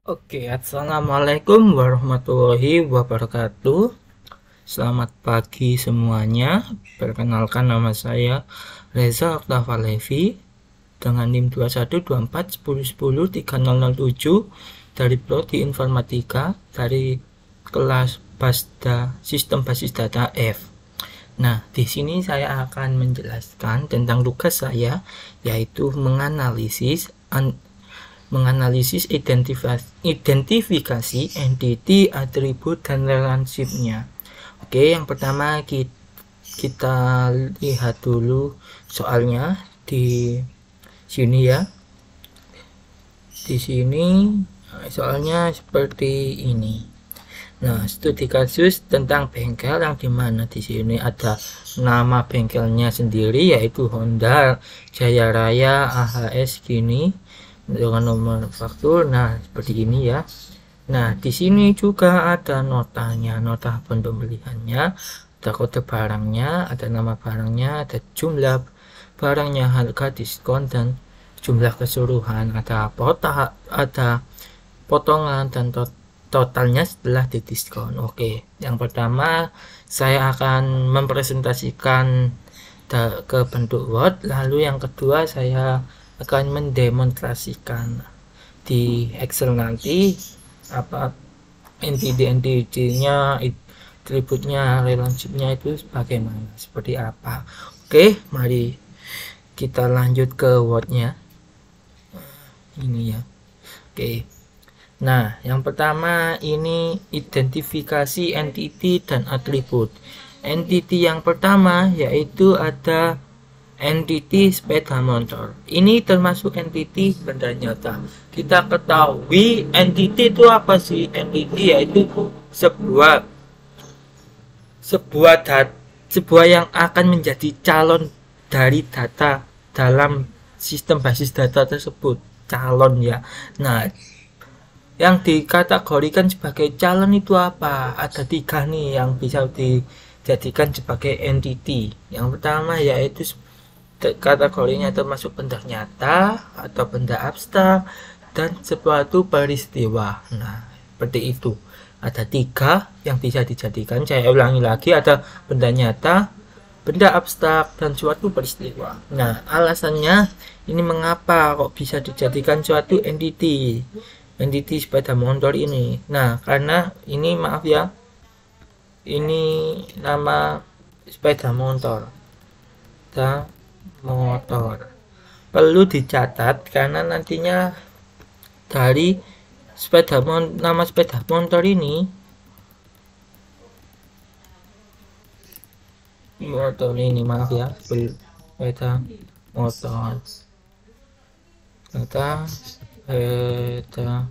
Oke, assalamualaikum warahmatullahi wabarakatuh. Selamat pagi semuanya. Perkenalkan, nama saya Reza Octava Levi dengan NIM 212410103007 dari Prodi Informatika dari kelas Sistem Basis Data F. Nah, di sini saya akan menjelaskan tentang tugas saya, yaitu menganalisis identifikasi entity, atribut, dan relationship-nya. Oke, yang pertama kita lihat dulu soalnya di sini ya. Di sini soalnya seperti ini. Nah, studi kasus tentang bengkel yang dimana di sini ada nama bengkelnya sendiri, yaitu Honda Jaya Raya AHS gini dengan nomor faktur. Nah, seperti ini ya. Nah, di sini juga ada notanya, nota pembeliannya, ada kode barangnya, ada nama barangnya, ada jumlah barangnya, harga, diskon, dan jumlah keseluruhan, ada potongan dan totalnya setelah didiskon. Oke, yang pertama saya akan mempresentasikan ke bentuk Word, lalu yang kedua saya akan mendemonstrasikan di Excel nanti apa entity-nya, atributnya, relationship-nya itu bagaimana, seperti apa. Oke, mari kita lanjut ke Word-nya. Ini ya. Oke. Nah, yang pertama ini identifikasi entity dan atribut. Entity yang pertama yaitu ada entity sepeda motor. Ini termasuk entity benda nyata. Kita ketahui entity itu apa sih? Entity yaitu sebuah yang akan menjadi calon dari data dalam sistem basis data tersebut. Calon ya. Nah, yang dikategorikan sebagai calon itu apa? Ada 3 nih yang bisa dijadikan sebagai entity. Yang pertama yaitu kategorinya termasuk benda nyata atau benda abstrak dan suatu peristiwa. Nah, seperti itu. Ada 3 yang bisa dijadikan. Saya ulangi lagi, ada benda nyata, benda abstrak, dan suatu peristiwa. Nah, alasannya ini mengapa kok bisa dijadikan suatu entity sepeda motor ini. Nah, karena ini maaf ya, ini nama sepeda motor. Perlu dicatat karena nantinya dari nama sepeda motor ini maaf ya, sepeda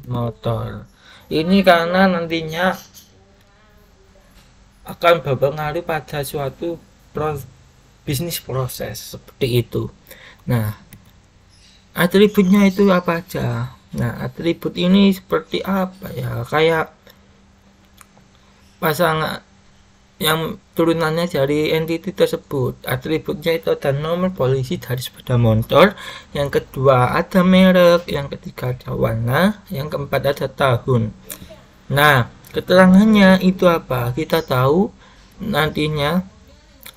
motor ini karena nantinya akan berpengaruh pada suatu bisnis proses seperti itu. Nah, atributnya itu apa aja? Nah, atribut ini seperti apa ya? Kayak pasangan yang turunannya dari entity tersebut. Atributnya itu ada nomor polisi dari sepeda motor, yang kedua ada merek, yang ketiga ada warna, yang keempat ada tahun. Nah, keterangannya itu apa? Kita tahu nantinya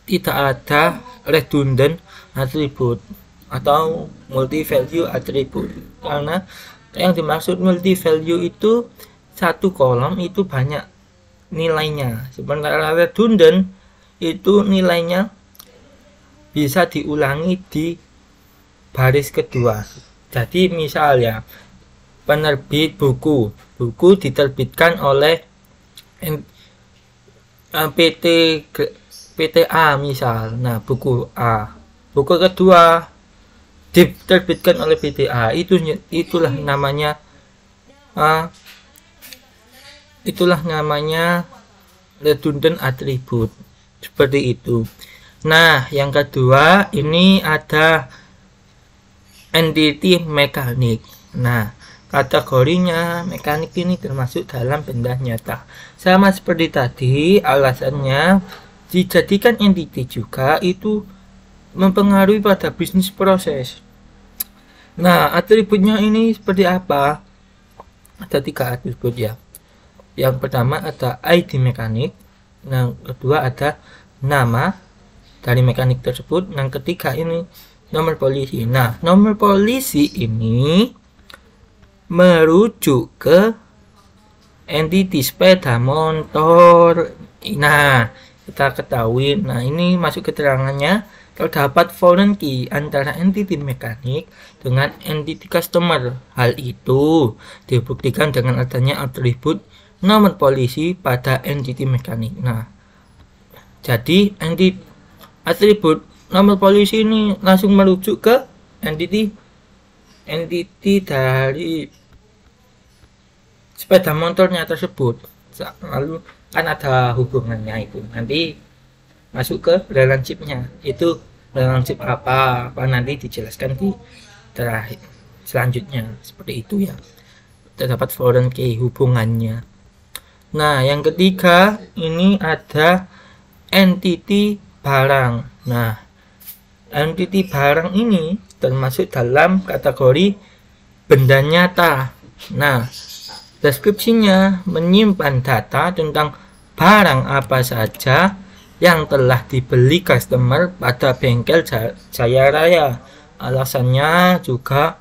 tidak ada redundant atribut atau multi value atribut, karena yang dimaksud multi value itu satu kolom itu banyak nilainya, sementara redundant itu nilainya bisa diulangi di baris kedua. Jadi misalnya penerbit buku diterbitkan oleh PT A misal. Nah, buku A. Buku kedua diterbitkan oleh PT A. Itulah namanya redundant atribut. Seperti itu. Nah, yang kedua ini ada entity mekanik. Nah, kategorinya mekanik ini termasuk dalam benda nyata. Sama seperti tadi, alasannya dijadikan entity juga itu mempengaruhi pada bisnis proses. Nah, atributnya ini seperti apa? ada 3 atribut ya. Yang pertama ada ID mekanik, yang kedua ada nama dari mekanik tersebut, yang ketiga ini nomor polisi. Nah, nomor polisi ini merujuk ke entity sepeda motor. Nah, kita ketahui, nah ini masuk keterangannya, terdapat foreign key antara entity mekanik dengan entity customer. Hal itu dibuktikan dengan adanya atribut nomor polisi pada entity mekanik. Nah, jadi atribut nomor polisi ini langsung merujuk ke entity dari sepeda motornya tersebut. Lalu kan ada hubungannya, itu nanti masuk ke relationship-nya. Itu relationship apa nanti dijelaskan di terakhir selanjutnya, seperti itu ya. Terdapat foreign key hubungannya. Nah, yang ketiga ini ada entity barang. Nah, entity barang ini termasuk dalam kategori benda nyata. Nah, deskripsinya menyimpan data tentang barang apa saja yang telah dibeli customer pada bengkel Jaya Raya. Alasannya juga,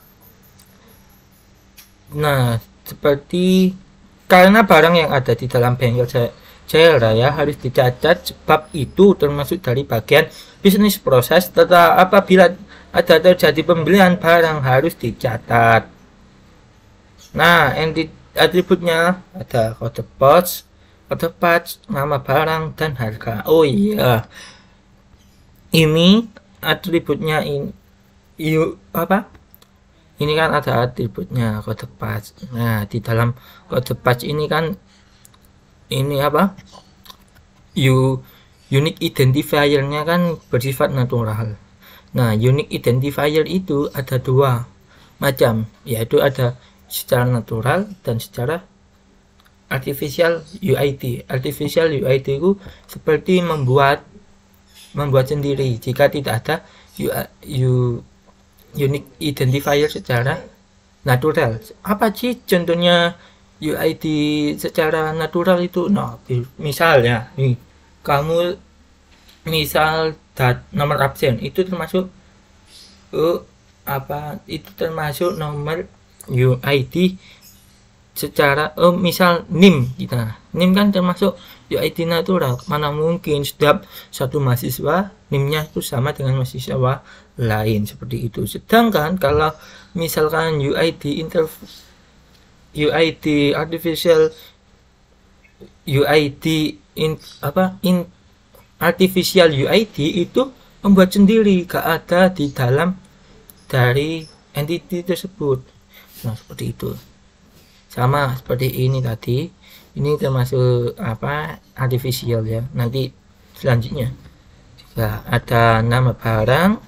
nah, seperti karena barang yang ada di dalam bengkel Jaya Raya harus dicatat, sebab itu termasuk dari bagian bisnis proses. Tetapi apabila ada terjadi pembelian barang harus dicatat. Nah, atributnya ada kode batch, nama barang, dan harga. Oh iya, ini atributnya ini kan ada atributnya kode batch. Nah, di dalam kode batch ini kan ini unique identifier-nya kan bersifat natural. Nah, unique identifier itu ada 2 macam, yaitu ada secara natural dan secara artificial UID. Artificial UID itu seperti membuat sendiri jika tidak ada unique identifier secara natural. Apa sih contohnya UID secara natural itu? Nah, misalnya nih, kamu misal nomor absen itu termasuk itu termasuk nomor UID secara misal NIM kita. NIM kan termasuk UID natural. Mana mungkin setiap satu mahasiswa NIM-nya itu sama dengan mahasiswa lain, seperti itu. Sedangkan kalau misalkan artificial UID artificial UID itu membuat sendiri, gak ada di dalam dari entity tersebut. Nah, seperti itu. Sama seperti ini tadi, ini termasuk artificial ya. Nanti selanjutnya jika ada nama barang,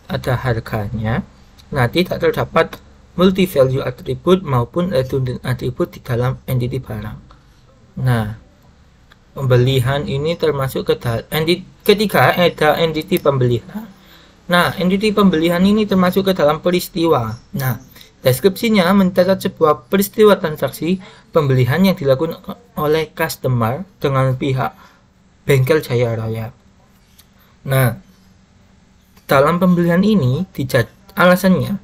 ada harganya, nanti tak terdapat multi value atribut maupun redundant atribut di dalam entity barang. Nah, pembelian ini termasuk ketiga ada entity pembelian. Nah, entity pembelian ini termasuk ke dalam peristiwa. Nah, deskripsinya mencatat sebuah peristiwa transaksi pembelian yang dilakukan oleh customer dengan pihak bengkel Jaya Raya. Nah, dalam pembelian ini alasannya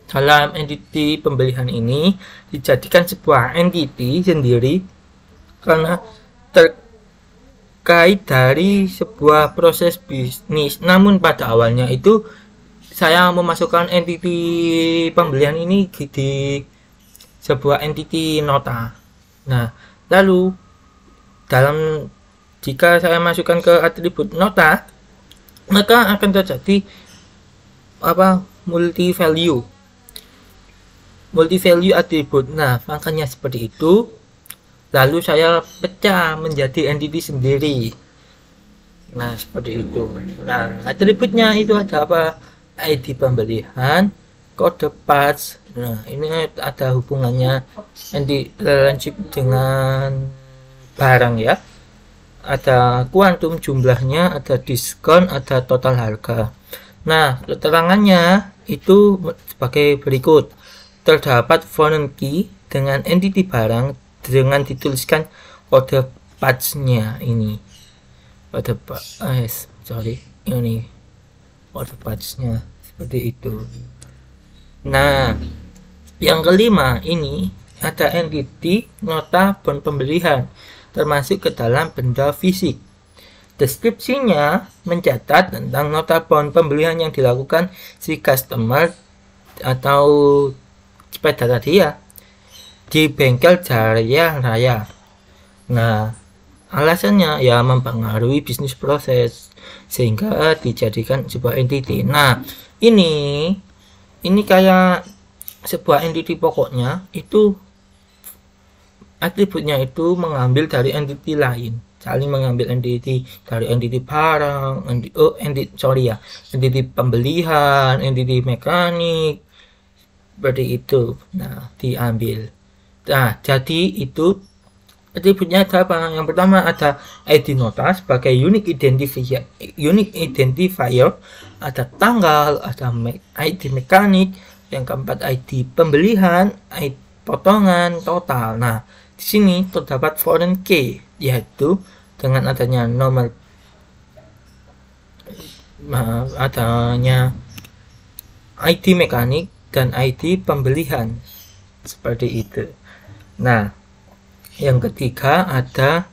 dalam entity pembelian ini dijadikan sebuah entity sendiri karena terkait dari sebuah proses bisnis. Namun pada awalnya itu saya memasukkan entity pembelian ini di sebuah entity nota. Nah, lalu jika saya masukkan ke atribut nota, maka akan terjadi multi value atribut. Nah, makanya seperti itu. Lalu saya pecah menjadi entity sendiri. Nah, seperti itu. Nah, atributnya itu ada ID pembelian, kode batch. Nah, ini ada hubungannya relationship dengan barang ya. Ada kuantum jumlahnya, ada diskon, ada total harga. Nah, keterangannya itu sebagai berikut. Terdapat foreign key dengan entity barang dengan dituliskan kode patch-nya ini. Kode ini kode patch-nya seperti itu. Nah, yang kelima ini ada entity nota bond pembelian termasuk ke dalam benda fisik. Deskripsinya mencatat tentang nota bond pembelian yang dilakukan si customer atau sepeda tadi ya di bengkel Jaya Raya. Nah, alasannya ya mempengaruhi bisnis proses sehingga dijadikan sebuah entity. Nah, ini kayak sebuah entity, pokoknya itu atributnya itu mengambil dari entity lain, saling mengambil entity dari entity barang, entity pembelian, entity mekanik, seperti itu. Nah, diambil. Nah, jadi itu atributnya ada apa? Yang pertama ada ID nota sebagai unique identifier, ada tanggal, ada ID mekanik, yang keempat ID pembelian, ID potongan, total. Nah, di sini terdapat foreign key, yaitu dengan adanya nomor adanya ID mekanik dan ID pembelian seperti itu. Nah, yang ketiga ada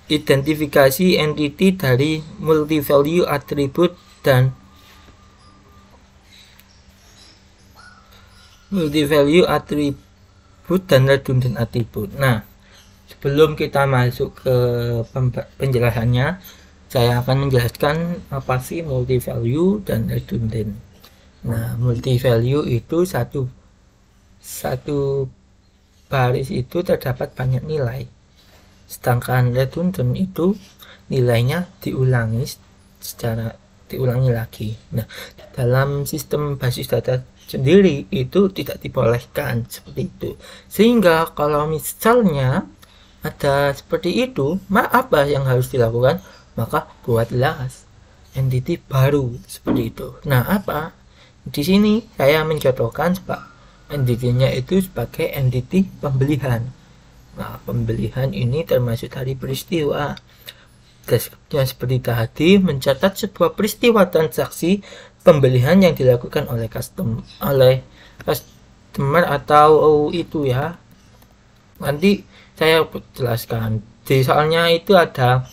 identifikasi entity dari multi value attribute dan redundant attribute. Nah, sebelum kita masuk ke penjelasannya, saya akan menjelaskan apa sih multi value dan redundant. Nah, multi value itu satu baris itu terdapat banyak nilai, sedangkan redundant itu nilainya diulangi lagi. Nah, dalam sistem basis data sendiri itu tidak dibolehkan seperti itu, sehingga kalau misalnya ada seperti itu, apa yang harus dilakukan? Maka buatlah entity baru seperti itu. Nah, apa di sini saya mencontohkan entity-nya itu sebagai entity pembelian. Nah, pembelian ini termasuk dari peristiwa. Deskripsinya seperti tadi, mencatat sebuah peristiwa transaksi pembelian yang dilakukan oleh customer atau itu ya. Nanti saya jelaskan. Di soalnya itu ada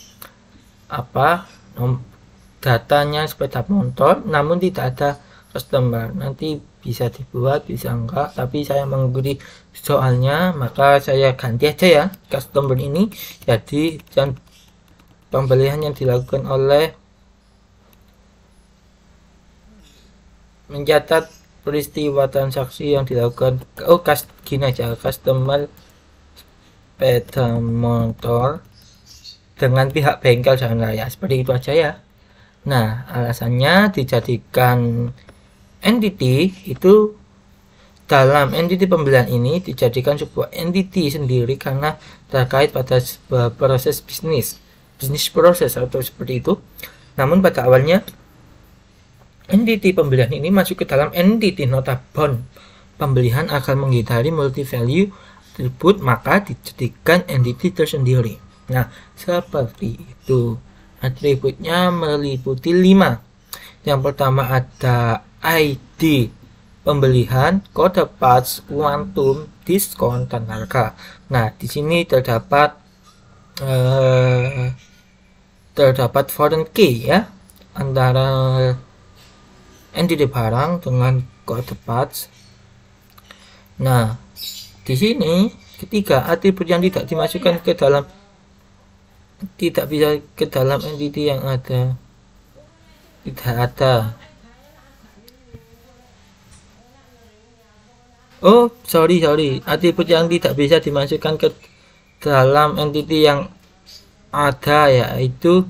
datanya sepeda motor, namun tidak ada customer. Nanti bisa dibuat, bisa enggak, tapi saya mengikuti soalnya, maka saya ganti aja ya customer ini jadi pembelian yang dilakukan oleh mencatat peristiwa transaksi yang dilakukan gini aja, customer sepeda motor dengan pihak bengkel Jaya Raya, seperti itu aja ya. Nah, alasannya dijadikan entity itu, dalam entity pembelian ini dijadikan sebuah entity sendiri karena terkait pada sebuah proses bisnis proses atau seperti itu. Namun pada awalnya entity pembelian ini masuk ke dalam entity nota bond pembelian akan menghindari multi value attribute, maka dijadikan entity tersendiri. Nah, seperti itu. Atributnya meliputi 5. Yang pertama ada ID pembelian, kode patch, kuantum, diskon, dan harga. Nah, di sini terdapat foreign key ya, antara entity barang dengan kode patch. Nah, di sini ketiga, atribut yang tidak dimasukkan ke dalam, tidak bisa ke dalam entity yang ada, tidak ada. Sorry, atribut yang tidak bisa dimasukkan ke dalam entity yang ada yaitu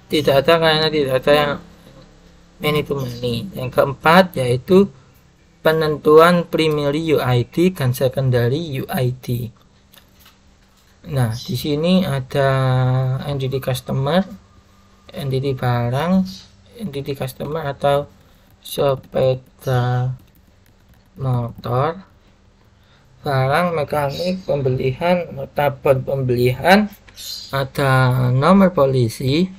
tidak ada karena tidak ada yang many to many. Yang keempat yaitu penentuan primary UID dan secondary UID. Nah, di sini ada entity customer, entity barang, entity customer atau sepeda motor, barang mekanik pembelian, tabel pembelian, ada nomor polisi,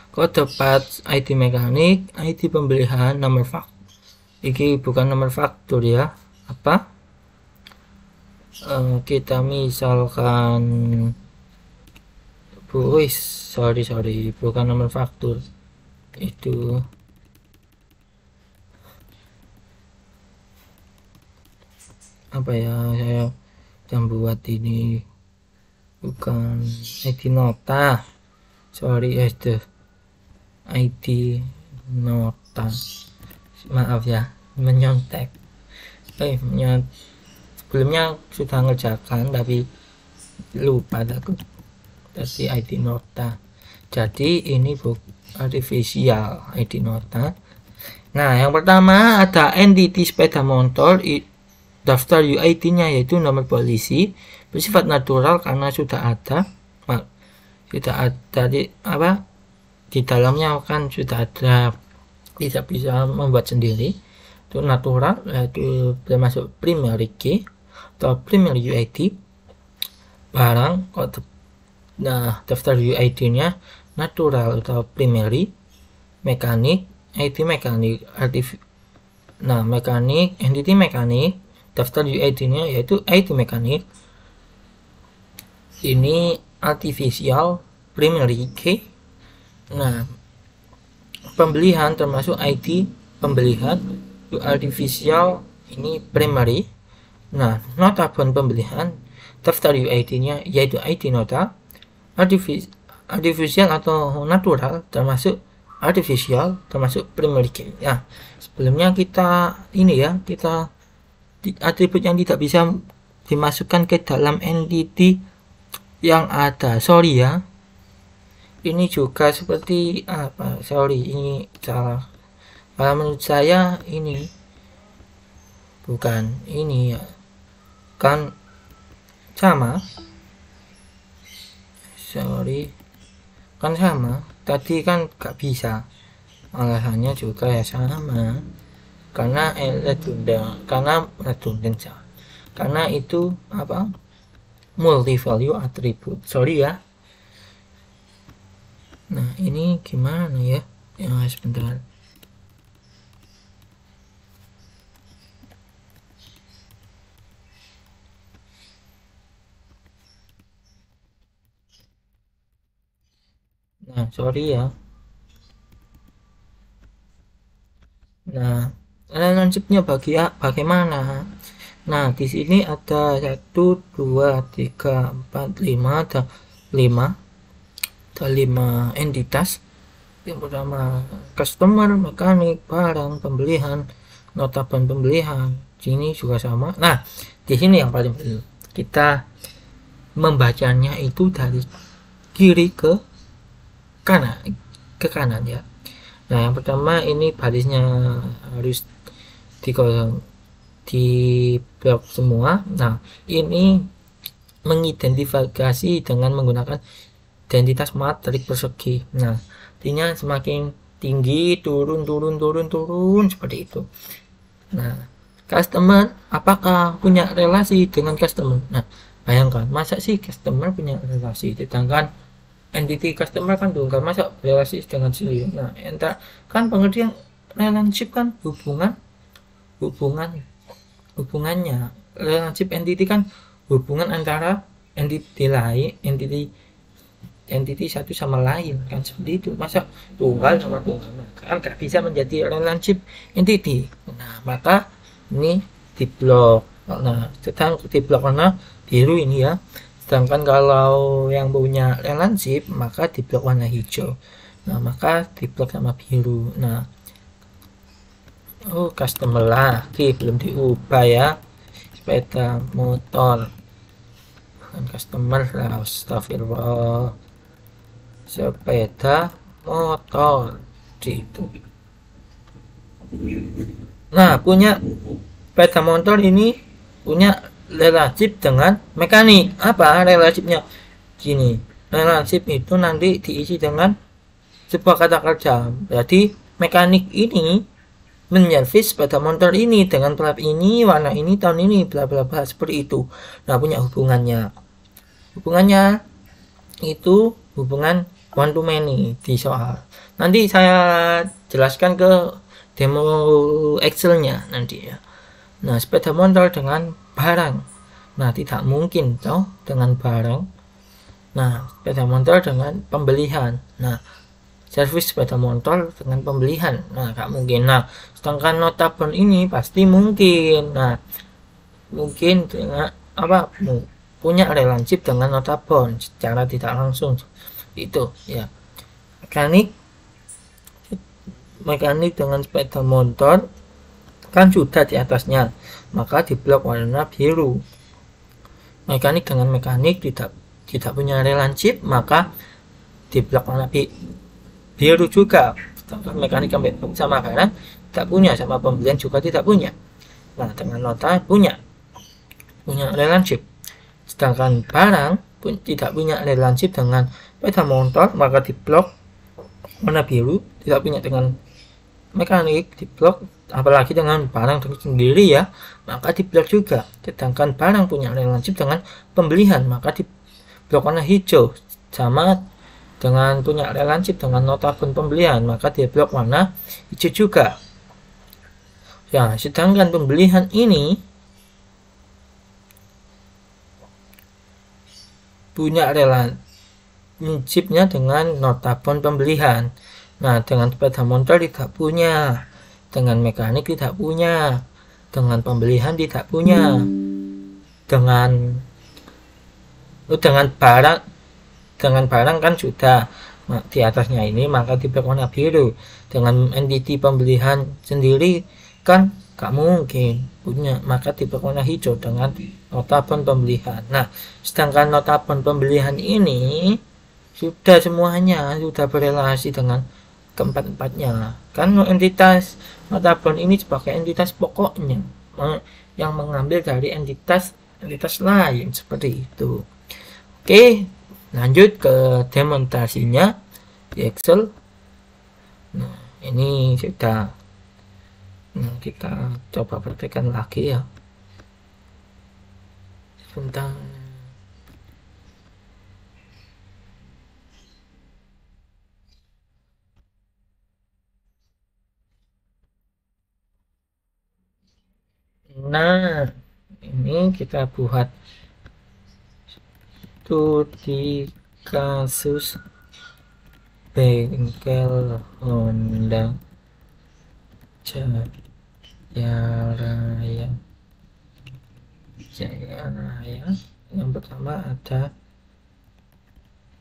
kode part, ID mekanik, ID pembelian, nomor faktur. Ini bukan nomor faktur ya, apa? Kita misalkan sorry bukan nomor faktur, itu apa ya, saya yang buat ini bukan ID nota, sorry itu ID nota, maaf ya menyontek. Sebelumnya sudah ngerjakan tapi lupa aku tadi ID nota. Jadi ini artificial ID nota. Nah, yang pertama ada entity sepeda motor, daftar UID-nya yaitu nomor polisi, bersifat natural karena sudah ada di dalamnya kan sudah ada, tidak bisa membuat sendiri. Itu natural, yaitu termasuk primary key atau primary UID barang. Nah, daftar UID-nya natural atau primary, mekanik, ID mekanik, mekanik, entity mekanik, daftar UID-nya yaitu ID mekanik. Ini artificial primary key. Nah, pembelian termasuk ID pembelian, artificial ini primary. Nah, nota pembelian, daftar UID-nya yaitu ID nota, artificial atau natural termasuk artificial termasuk primary key. Ya, sebelumnya kita kita atribut yang tidak bisa dimasukkan ke dalam entity yang ada, sorry ya, ini juga seperti apa, sorry ini salah. Kalau menurut saya ini bukan ini ya, kan sama, sorry kan sama tadi kan gak bisa, alasannya juga ya sama, karena redundant, karena itu apa, multi value attribute, sorry ya. Nah, ini gimana ya, sebentar. Nah, sorry ya. Nah, relationship-nya bagaimana? Nah, di sini ada 1, 2, 3, 4, 5, ada 5 entitas. Yang pertama customer, mekanik, barang, pembelian, nota pembelian. Sini juga sama. Nah, di sini yang paling penting kita membacanya itu dari kiri ke kanan ya. Nah, yang pertama ini barisnya harus di blok semua. Nah, ini mengidentifikasi dengan menggunakan identitas matrik persegi. Nah, artinya semakin tinggi turun seperti itu. Nah, customer, apakah punya relasi dengan customer? Nah, bayangkan, masa sih customer punya relasi, sedangkan entity customer kan tuh nggak masuk relasi dengan sendiri. Nah, entar kan pengertian relationship kan hubungannya, relationship entity kan hubungan antara entity lain, entity satu sama lain kan, seperti itu. Masa tunggal sama tunggal kan nggak bisa menjadi relationship entity. Nah, maka ini di blok. Nah, sedang di blok warna biru ini ya. Sedangkan kalau yang punya relationship maka di blok warna hijau. Nah, maka di blok sama biru. Nah, customer lagi belum diubah ya, sepeda motor kan customer lah, astagfirullah, sepeda motor gitu. Nah, punya sepeda motor ini punya relationship dengan mekanik. Apa relationshipnya? Gini, relationship itu nanti diisi dengan sebuah kata kerja. Jadi mekanik ini menyervis sepeda motor ini dengan plat ini, warna ini, tahun ini, bla bla bla, seperti itu. Nah, punya hubungannya itu hubungan one to many di soal. Nanti saya jelaskan ke demo Excel-nya nanti ya. Nah, sepeda motor dengan barang. Nah, tidak mungkin toh dengan barang. Nah, sepeda motor dengan pembelian. Nah, servis sepeda motor dengan pembelian. Nah, gak mungkin. Nah, sedangkan notabene ini pasti mungkin. Nah, mungkin dengan apa? Punya relationship dengan notabene secara tidak langsung. Itu ya. Mekanik dengan sepeda motor kan sudah di atasnya, maka di blok warna biru. Mekanik dengan mekanik tidak punya relationship, maka di blok warna biru juga. Mekanik sama barang tidak punya, sama pembelian juga tidak punya. Nah, dengan nota punya relationship. Sedangkan barang pun tidak punya relationship dengan sepeda motor, maka di blok warna biru. Tidak punya dengan mekanik di blok, apalagi dengan barang sendiri ya, maka di blok juga. Sedangkan barang punya relationship dengan pembelian, maka di blok warna hijau. Sama dengan punya relationship dengan notabene pembelian, maka di blok warna hijau juga ya. Sedangkan pembelian ini punya relationship-nya dengan notabene pembelian. Nah, dengan sepeda motor tidak punya, dengan mekanik tidak punya, dengan pembelian tidak punya, dengan barang kan sudah. Nah, di atasnya ini maka di blok warna biru. Dengan entity pembelian sendiri kan gak mungkin punya, maka di blok warna hijau dengan notabene pembelian. Nah, sedangkan notabene pembelian ini sudah semuanya sudah berelasi dengan keempat-empatnya. Kan entitas notabene ini sebagai entitas pokoknya yang mengambil dari entitas lain, seperti itu. Oke, lanjut ke demonstrasinya di Excel. Nah, ini sudah. Nah, kita coba praktekkan lagi ya. Sebentar. Nah, ini kita buat studi kasus bengkel Honda Jaya Raya. Yang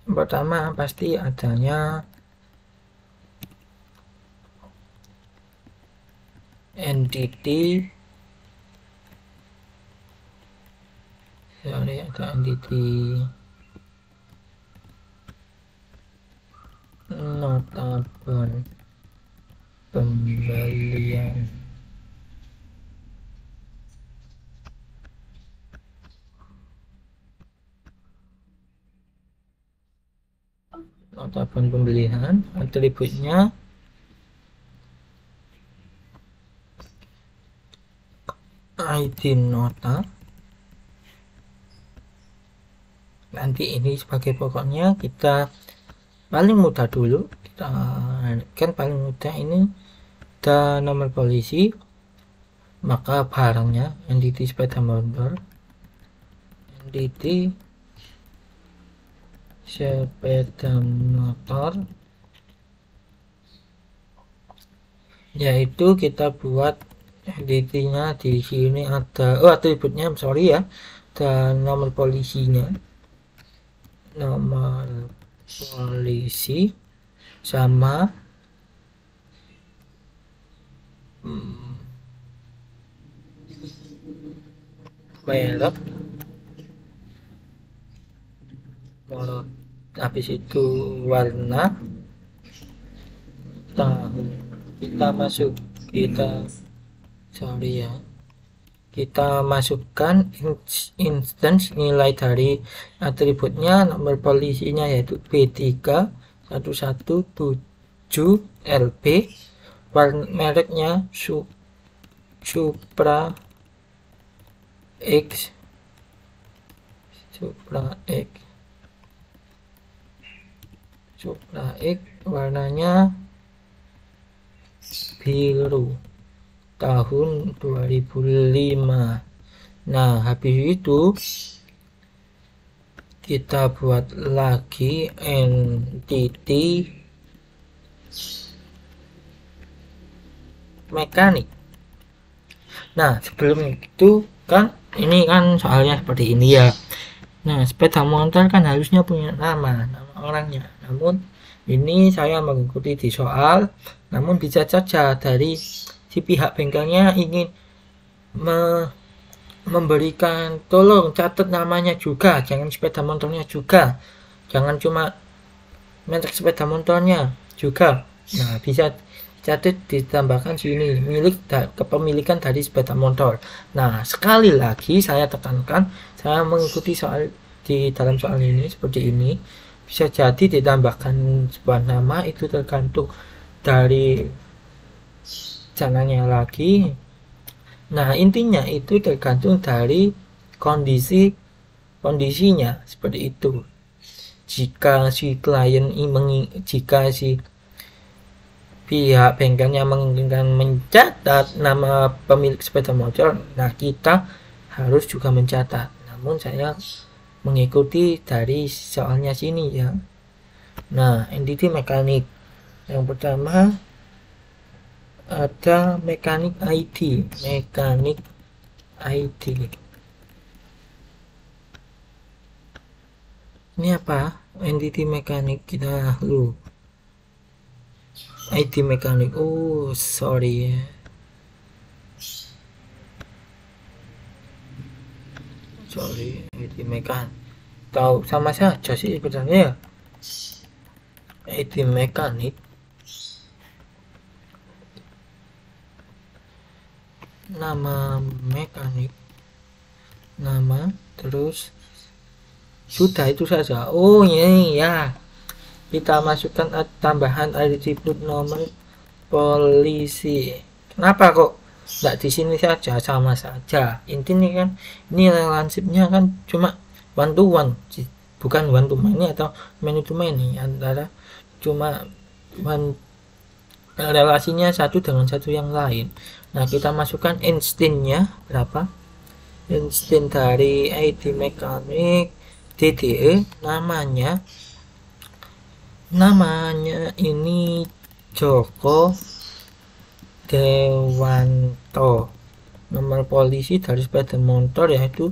pertama pasti adanya entity. Ada entity notabene pembelian. Notabene pembelian, atributnya ID nota. Nanti ini sebagai pokoknya kita paling mudah dulu, kita kan paling mudah ini ada nomor polisi, maka barangnya entity sepeda motor, entity sepeda motor, yaitu kita buat entity-nya di sini ada atributnya, sorry ya, ada nomor polisinya, nomor polisi sama merek, habis itu warna, tahun. Kita masukkan instance nilai dari atributnya, nomor polisinya yaitu B3 117LB, mereknya Supra X, warnanya biru, tahun 2005. Nah, habis itu kita buat lagi entity mekanik. Nah, sebelum itu kan ini kan soalnya seperti ini ya. Nah, sepeda motor kan harusnya punya nama orangnya. Namun ini saya mengikuti di soal, namun bisa saja dari si pihak bengkelnya ingin memberikan tolong catat namanya juga, jangan sepeda motornya juga, jangan cuma merek sepeda motornya juga. Nah, bisa catat ditambahkan sini milik kepemilikan dari sepeda motor. Nah, sekali lagi saya tekankan, saya mengikuti soal di dalam soal ini seperti ini. Bisa jadi ditambahkan sebuah nama, itu tergantung dari caranya lagi. Nah, intinya itu tergantung dari kondisinya seperti itu. Jika si klien jika si pihak bengkelnya menginginkan mencatat nama pemilik sepeda motor, nah kita harus juga mencatat. Namun saya mengikuti dari soalnya sini ya. Nah, entity mekanik yang pertama ada mekanik ID. Ini apa? Entity mekanik, kita lu ID mekanik. Oh, sorry ya. ID mekanik. Tahu sama saja sih sebenarnya. ID mekanik. Nama mekanik. Nama terus sudah itu saja. Oh ini ya. Kita masukkan tambahan atribut nomor polisi. Kenapa kok nggak di sini saja, sama saja? Intinya kan ini relationshipnya kan cuma one to one, bukan one to many atau many to many, antara cuma one, relasinya satu dengan satu yang lain. Nah, kita masukkan instance-nya berapa? Instance dari ID mekanik DDE, namanya ini Joko Dewanto. Nomor polisi dari sepeda motor yaitu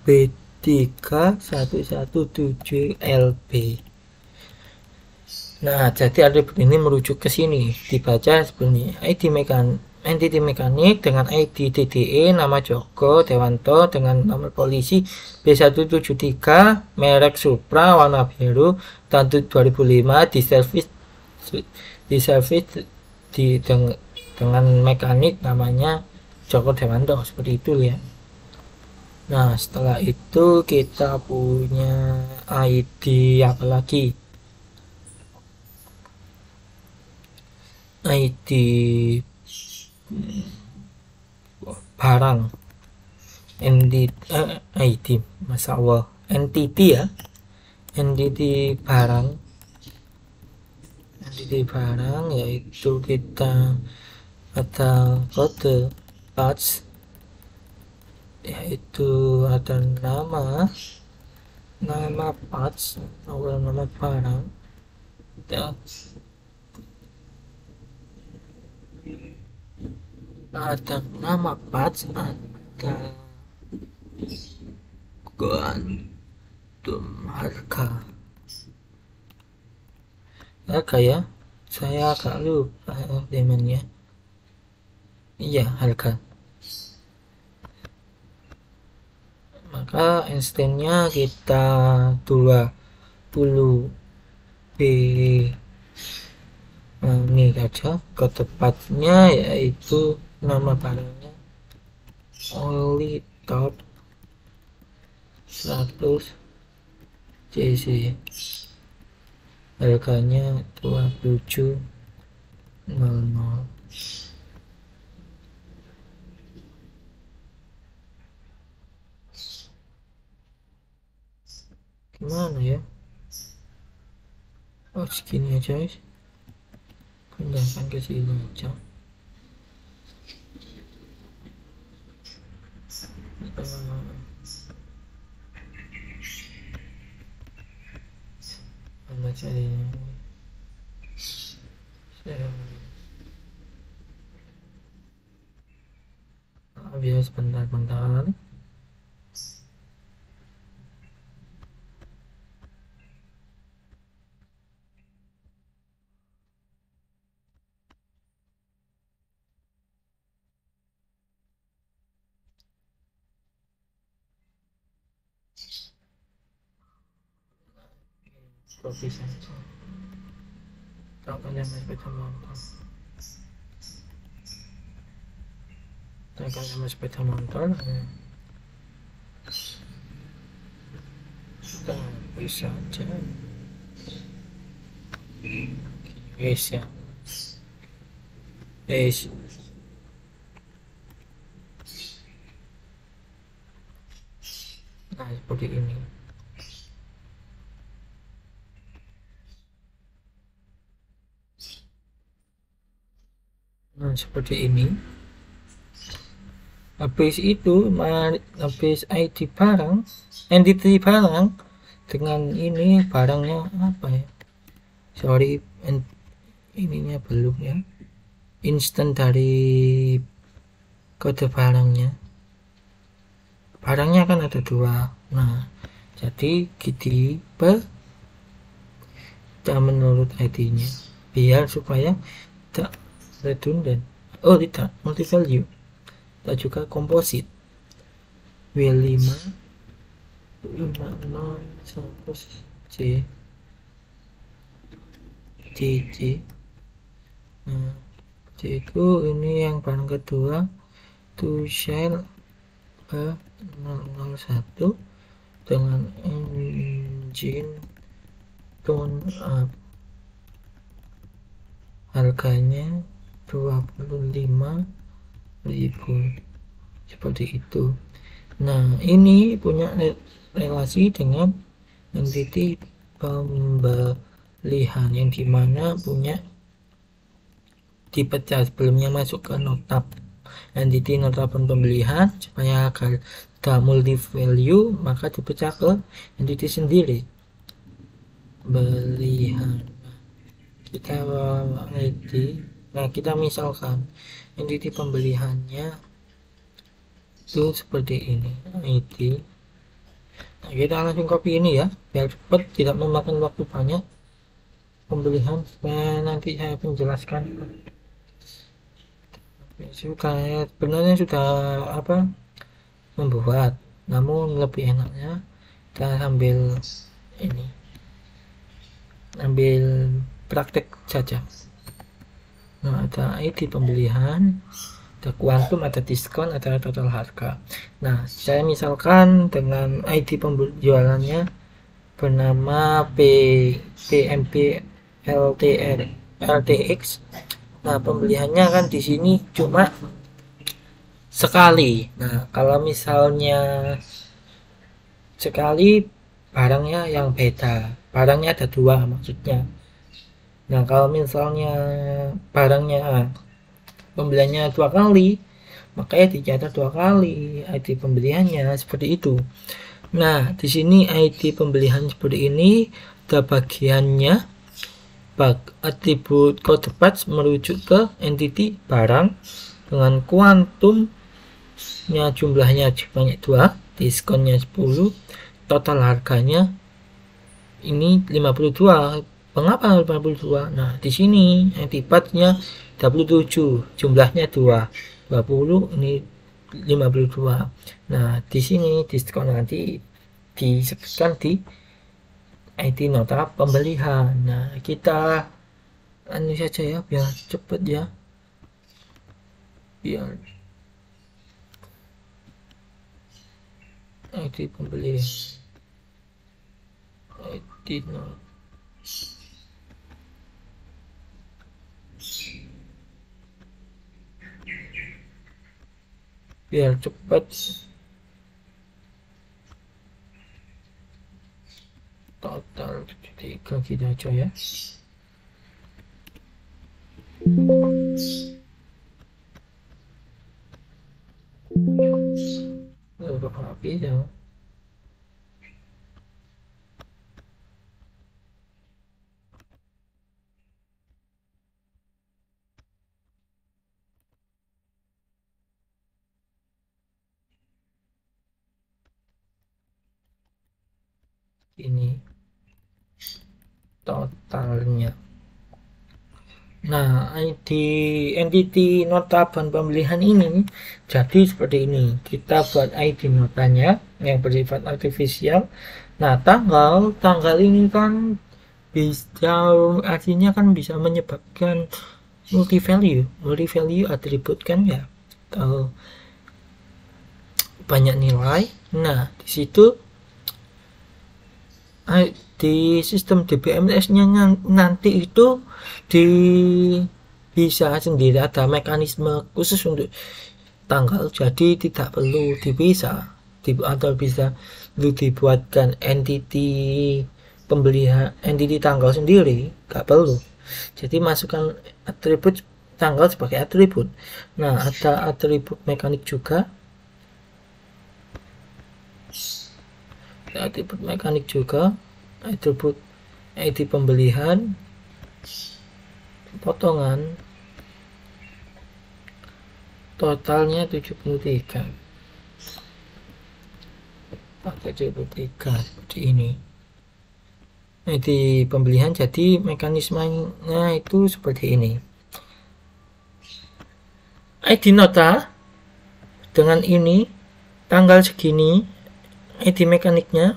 B3117LB. Nah, jadi atribut ini merujuk ke sini, dibaca seperti entity mekanik dengan ID DDE, nama Joko Dewanto dengan nomor polisi B173, merek Supra, warna biru, tahun 2005, dengan mekanik namanya Joko Dewanto, seperti itu ya. Nah, setelah itu kita punya ID apa lagi? ID barang, ID Masya Allah, entity ya, entity barang yaitu kita ada kode parts, yaitu ada nama parts, nama barang ya. Ada nama parts, ada quantum harga ya, saya agak lupa temannya. Iya, harga. Maka instannya kita 20 B ini aja, ke tepatnya yaitu nama barangnya Oli Top 100 cc, harganya 27.00. Gimana ya? Oh segini aja guys, pindahkan ke sini aja. Mana cari biar sebentar-bentar. Kok bisa? Tak akan sama sepeda motor. Tak akan sama sepeda motor. Kita bisa aja. Guys ya. Guys. Nah seperti ini. Nah seperti ini. Habis itu habis ID barang, entity barang dengan ini barangnya apa ya? Sorry, ininya belum ya. Instant dari kode barangnya. Barangnya kan ada dua. Nah, jadi kita menurut ID-nya biar supaya tak redundant. Oh tidak, multi value. Tak juga komposit. W5 50 C C. Nah, C itu ini yang barang kedua, to shell 001 dengan engine tone up, harganya 25.000 seperti itu. Nah ini punya relasi dengan entity pembelian yang dimana punya dipecah sebelumnya masuk ke notab entity notaban pembelian supaya agar tidak multi value maka dipecah ke entity sendiri belian. Kita ID, nah kita misalkan entity pembeliannya itu seperti ini ID. Nah, kita langsung copy ini ya biar cepat, tidak memakan waktu banyak pembelian supaya nanti saya menjelaskan. Sebenarnya sudah apa membuat, namun lebih enaknya kita sambil ini ambil praktek saja. Nah ada ID pembelian, ada kuantum, ada diskon, ada total harga. Nah saya misalkan dengan ID penjualannya bernama PMP LTX. Nah pembeliannya kan di sini cuma sekali. Nah kalau misalnya sekali barangnya yang beda, barangnya ada dua maksudnya. Nah kalau misalnya barangnya pembeliannya dua kali, makanya dicatat dua kali ID pembeliannya seperti itu. Nah di sini ID pembelian seperti ini ada bagiannya atribut kode batch merujuk ke entity barang dengan kuantumnya jumlahnya banyak 2, diskonnya 10, total harganya ini 52. Mengapa 52? Nah di sini entity batchnya 27, jumlahnya 20, ini 52. Nah di sini diskon nanti disebutkan di ID nota pembelian. Nah kita anu saja ya biar cepet ya, biar ID pembelian ID nota biar cepat. Total 73 gitu aja ya. Udah habis ya. Ini totalnya. Nah, di entity nota bahan pembelian ini jadi seperti ini. Kita buat ID notanya yang bersifat artifisial. Nah, tanggal ini kan bisa, artinya kan bisa menyebabkan multi value atribut kan ya, atau banyak nilai. Nah, di situ di sistem DBMS-nya nanti itu bisa sendiri, ada mekanisme khusus untuk tanggal, jadi tidak perlu dipisah atau bisa dibuatkan entity pembelian, entity tanggal sendiri, nggak perlu. Jadi masukkan atribut tanggal sebagai atribut. Nah, ada atribut mekanik juga, atribut mekanik juga, atribut ID pembelian, potongan, totalnya 73 pakai 73 seperti ini. ID pembelian, jadi mekanismenya itu seperti ini. ID nota dengan ini, tanggal segini, ID mekaniknya,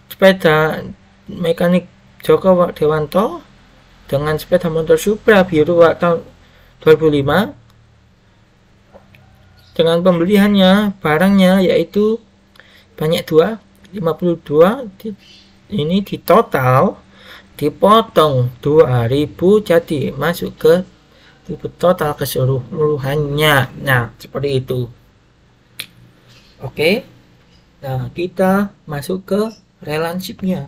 sepeda mekanik Joko Dewanto dengan sepeda motor Supra biru tahun 2005, dengan pembeliannya barangnya yaitu banyak 52, ini di total dipotong 2000, jadi masuk ke total keseluruhannya. Nah, seperti itu. Oke. Nah, kita masuk ke relationship-nya.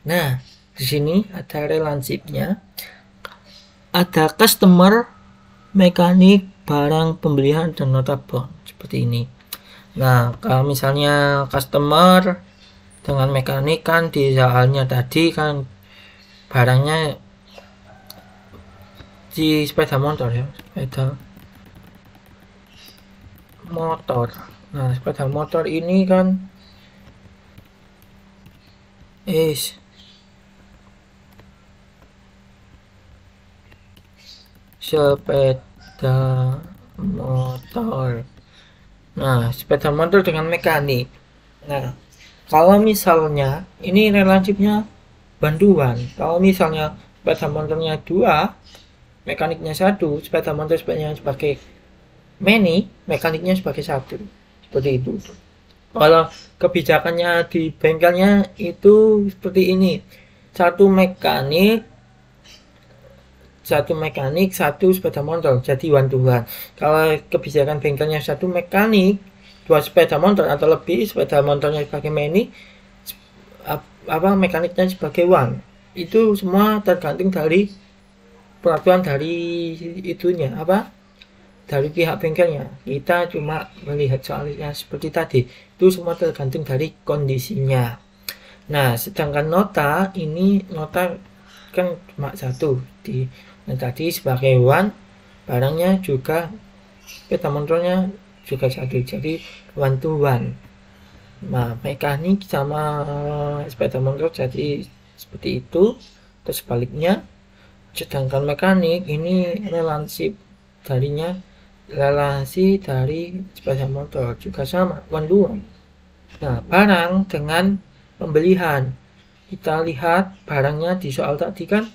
Nah, di sini ada relationship-nya. Ada customer, mekanik, barang pembelian, dan nota bond seperti ini. Nah, kalau misalnya customer dengan mekanik kan di soalnya tadi kan barangnya di sepeda motor ya, sepeda motor. Nah, sepeda motor ini kan sepeda motor. Nah, sepeda motor dengan mekanik. Nah, kalau misalnya ini relatifnya bantuan. Kalau misalnya sepeda motornya 2, mekaniknya 1, sepeda motor sebagai many, mekaniknya sebagai 1. Seperti itu. Kalau kebijakannya di bengkelnya itu seperti ini. Satu mekanik, satu sepeda motor, jadi one to one. Kalau kebijakan bengkelnya satu mekanik, 2 sepeda motor atau lebih, sepeda motornya sebagai many, mekaniknya sebagai one. Itu semua tergantung dari peraturan dari itunya, dari pihak bengkelnya. Kita cuma melihat soalnya seperti tadi, itu semua tergantung dari kondisinya. Nah, sedangkan nota ini, nota kan cuma satu di tadi sebagai one, barangnya juga sepeda motornya juga satu, jadi one to one. Nah, mekanik sama sepeda motor jadi seperti itu. Terus sebaliknya, sedangkan mekanik ini relasi dari sepeda motor juga sama, one to one. Nah, barang dengan pembelian, kita lihat barangnya di soal tadi kan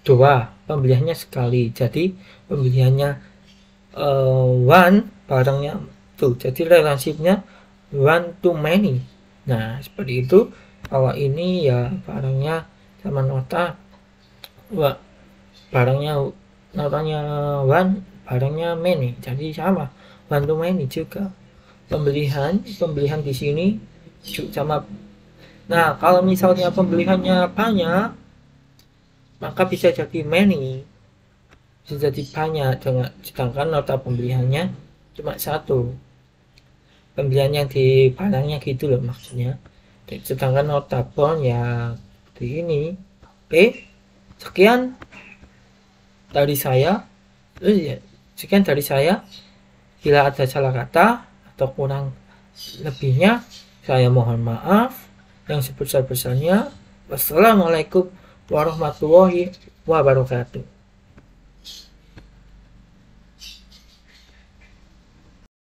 2, pembeliannya sekali, jadi pembeliannya one, barangnya tuh, jadi relatifnya one to many. Nah, seperti itu. Kalau ini ya barangnya sama nota, barangnya notanya one, barangnya many, jadi sama bantu many juga. Pembelian di sini sama. Nah, kalau misalnya pembeliannya banyak, maka bisa jadi many, bisa jadi banyak, dengan sedangkan nota pembeliannya cuma satu. Pembelian yang di barangnya gitu loh maksudnya. Sedangkan nota bond ya di ini. Oke, sekian dari saya. Sekian dari saya. Bila ada salah kata atau kurang lebihnya, saya mohon maaf yang sebesar-besarnya. Wassalamualaikum warahmatullahi wabarakatuh.